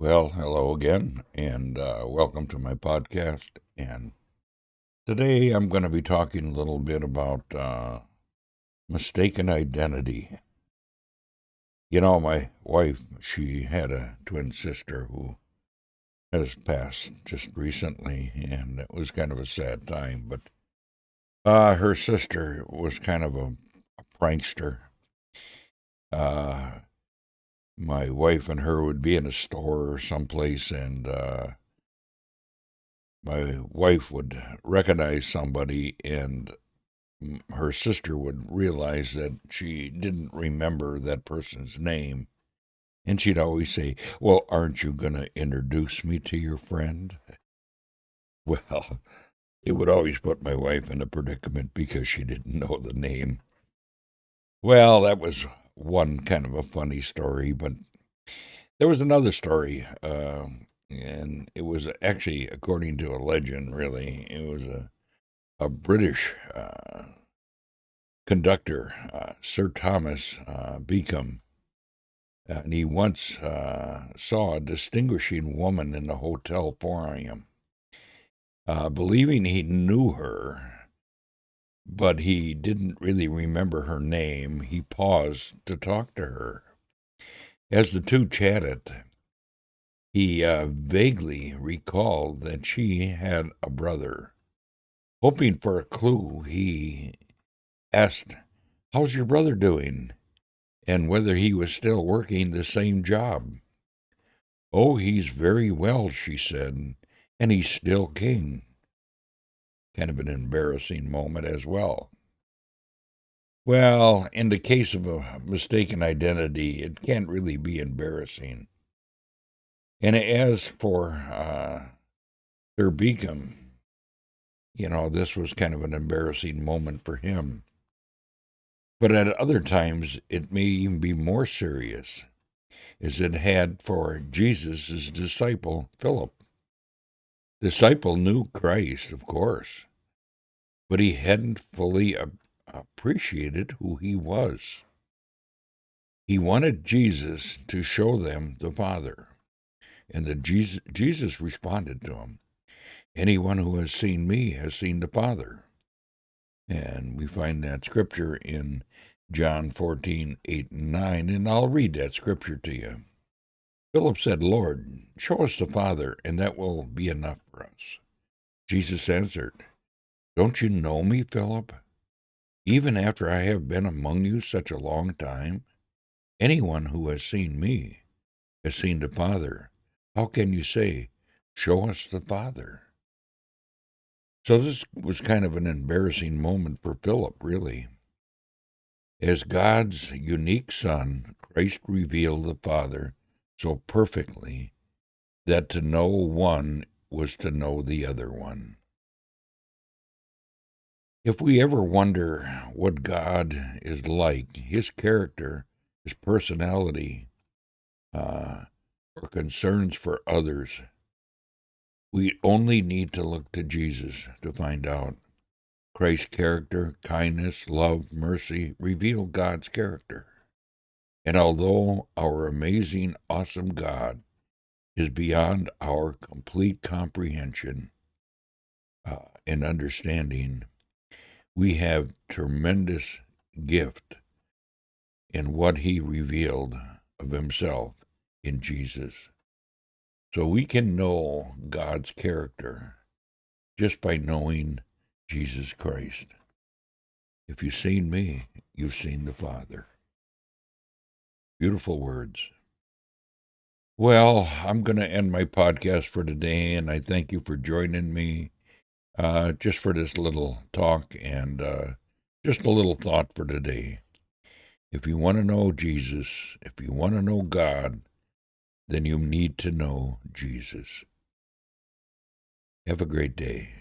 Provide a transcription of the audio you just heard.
Well, hello again, and welcome to my podcast. And today I'm going to be talking a little bit about mistaken identity. You know, my wife, she had a twin sister who has passed just recently, and it was kind of a sad time. But her sister was kind of a prankster. Uh, my wife and her would be in a store or someplace, and my wife would recognize somebody, and her sister would realize that she didn't remember that person's name. And she'd always say, "Well, aren't you going to introduce me to your friend?" Well, it would always put my wife in a predicament because she didn't know the name. Well, that was one kind of a funny story, but there was another story, and it was actually, according to a legend, really, it was a British conductor, Sir Thomas Beacom, and he once saw a distinguishing woman in the hotel foyer. Believing he knew her, but he didn't really remember her name, he paused to talk to her. As the two chatted, he vaguely recalled that she had a brother. Hoping for a clue, he asked, "How's your brother doing?" and whether he was still working the same job. "Oh, he's very well," she said, "and he's still king." Kind of an embarrassing moment as well. Well, in the case of a mistaken identity, it can't really be embarrassing. And as for Sir Beacom, this was kind of an embarrassing moment for him. But at other times, it may even be more serious, as it had for Jesus' disciple, Philip. Disciple knew Christ, of course, but he hadn't fully appreciated who he was. He wanted Jesus to show them the Father, and Jesus responded to him, "Anyone who has seen me has seen the Father." And we find that scripture in John 14:8 and 9, and I'll read that scripture to you. Philip said, "Lord, show us the Father, and that will be enough for us." Jesus answered, "Don't you know me, Philip? Even after I have been among you such a long time? Anyone who has seen me has seen the Father. How can you say, 'Show us the Father'?" So this was kind of an embarrassing moment for Philip, really. As God's unique Son, Christ revealed the Father so perfectly that to know one was to know the other one. If we ever wonder what God is like, his character, his personality, or concerns for others, we only need to look to Jesus to find out. Christ's character, kindness, love, mercy reveal God's character. And although our amazing, awesome God is beyond our complete comprehension and understanding, we have tremendous gift in what he revealed of himself in Jesus. So we can know God's character just by knowing Jesus Christ. If you've seen me, you've seen the Father. Beautiful words. Well, I'm going to end my podcast for today, and I thank you for joining me just for this little talk and just a little thought for today. If you want to know Jesus, if you want to know God, then you need to know Jesus. Have a great day.